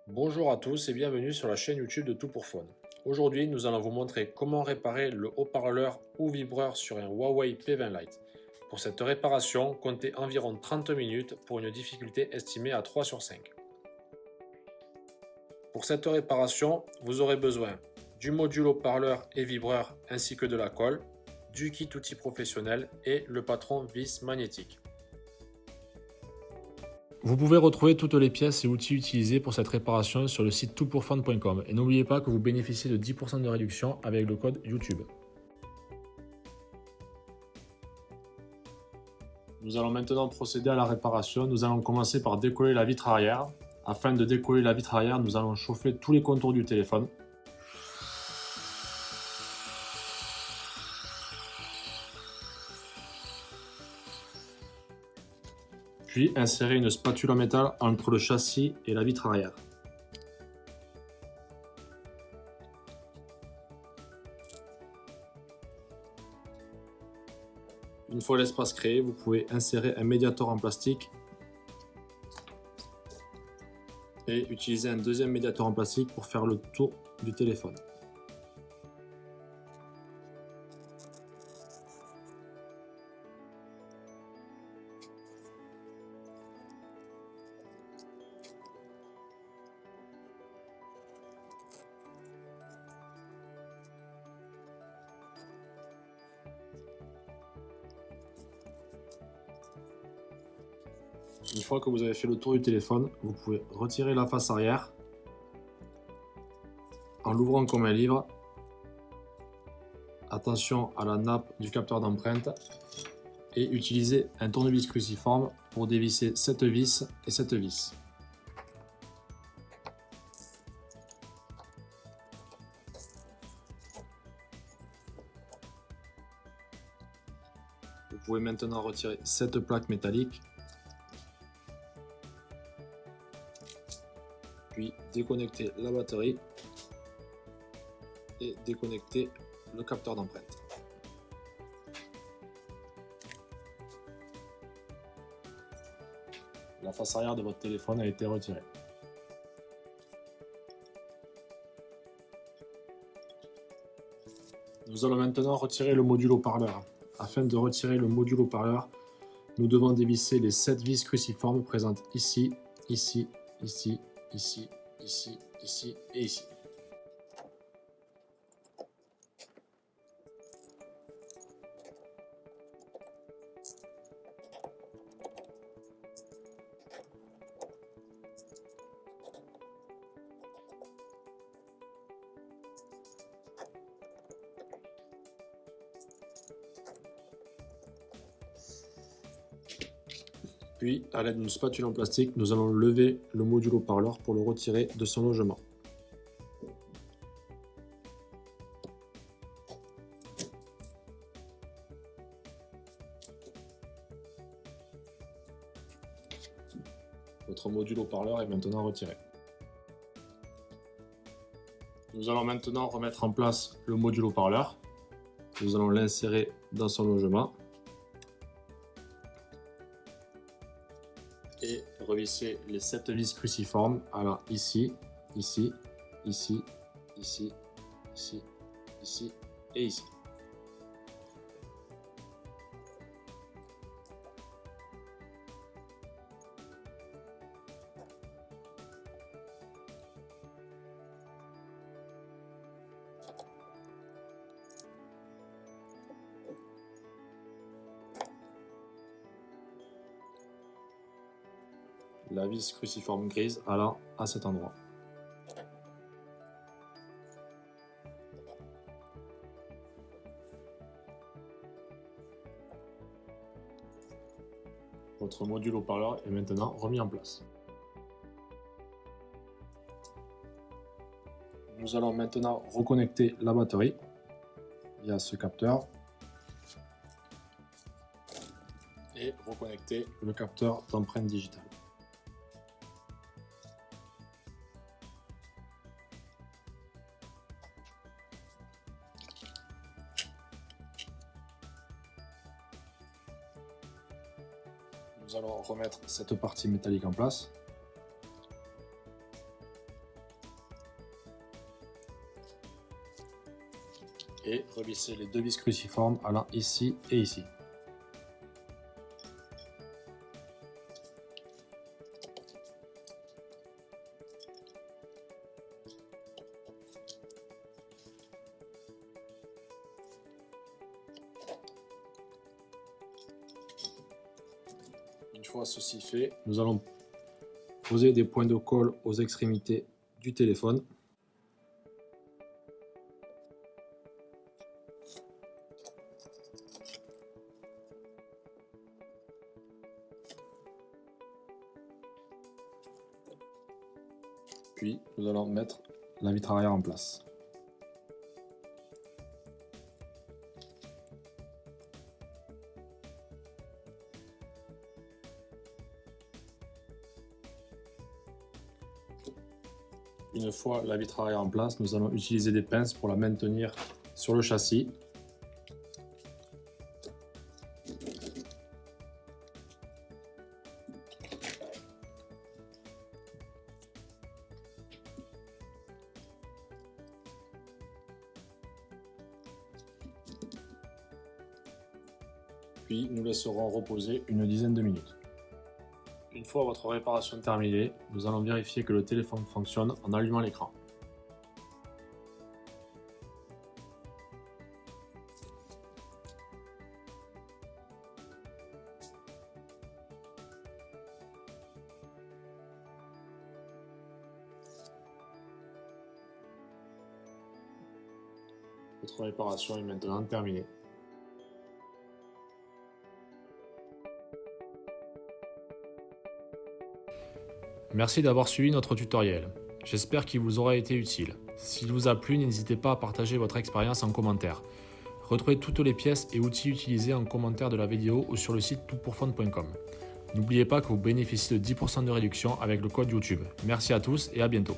Bonjour à tous et bienvenue sur la chaîne YouTube de Tout pour Phone. Aujourd'hui, nous allons vous montrer comment réparer le haut-parleur ou vibreur sur un Huawei P20 Lite. Pour cette réparation, comptez environ 30 minutes pour une difficulté estimée à 3 sur 5. Pour cette réparation, vous aurez besoin du module haut-parleur et vibreur ainsi que de la colle, du kit outil professionnel et le patron vis magnétique. Vous pouvez retrouver toutes les pièces et outils utilisés pour cette réparation sur le site toutpourphone.com et n'oubliez pas que vous bénéficiez de 10% de réduction avec le code YouTube. Nous allons maintenant procéder à la réparation. Nous allons commencer par décoller la vitre arrière. Afin de décoller la vitre arrière, nous allons chauffer tous les contours du téléphone. Puis insérer une spatule en métal entre le châssis et la vitre arrière. Une fois l'espace créé, vous pouvez insérer un médiator en plastique et utiliser un deuxième médiator en plastique pour faire le tour du téléphone. Une fois que vous avez fait le tour du téléphone, vous pouvez retirer la face arrière en l'ouvrant comme un livre. Attention à la nappe du capteur d'empreinte et utilisez un tournevis cruciforme pour dévisser cette vis et cette vis. Vous pouvez maintenant retirer cette plaque métallique, puis déconnecter la batterie et déconnecter le capteur d'empreinte. La face arrière de votre téléphone a été retirée. Nous allons maintenant retirer le module haut-parleur. Afin de retirer le module haut-parleur, nous devons dévisser les 7 vis cruciformes présentes ici, ici, ici, ici, ici, ici et ici. Puis, à l'aide d'une spatule en plastique, nous allons lever le module haut-parleur pour le retirer de son logement. Votre module haut-parleur est maintenant retiré. Nous allons maintenant remettre en place le module haut-parleur. Nous allons l'insérer dans son logement et revisser les 7 vis cruciformes. Alors ici, ici, ici, ici, ici, ici et ici. La vis cruciforme grise allant à cet endroit. Votre module haut-parleur est maintenant remis en place. Nous allons maintenant reconnecter la batterie via ce capteur et reconnecter le capteur d'empreinte digitale. Nous allons remettre cette partie métallique en place. et revisser les deux vis cruciformes allant ici et ici. Une fois ceci fait, nous allons poser des points de colle aux extrémités du téléphone. Puis nous allons mettre la vitre arrière en place. Une fois la vitre arrière en place, nous allons utiliser des pinces pour la maintenir sur le châssis. Puis nous laisserons reposer une dizaine de minutes. Une fois votre réparation terminée, nous allons vérifier que le téléphone fonctionne en allumant l'écran. Votre réparation est maintenant terminée. Merci d'avoir suivi notre tutoriel. J'espère qu'il vous aura été utile. S'il vous a plu, n'hésitez pas à partager votre expérience en commentaire. Retrouvez toutes les pièces et outils utilisés en commentaire de la vidéo ou sur le site toutpourfun.com. N'oubliez pas que vous bénéficiez de 10% de réduction avec le code YouTube. Merci à tous et à bientôt.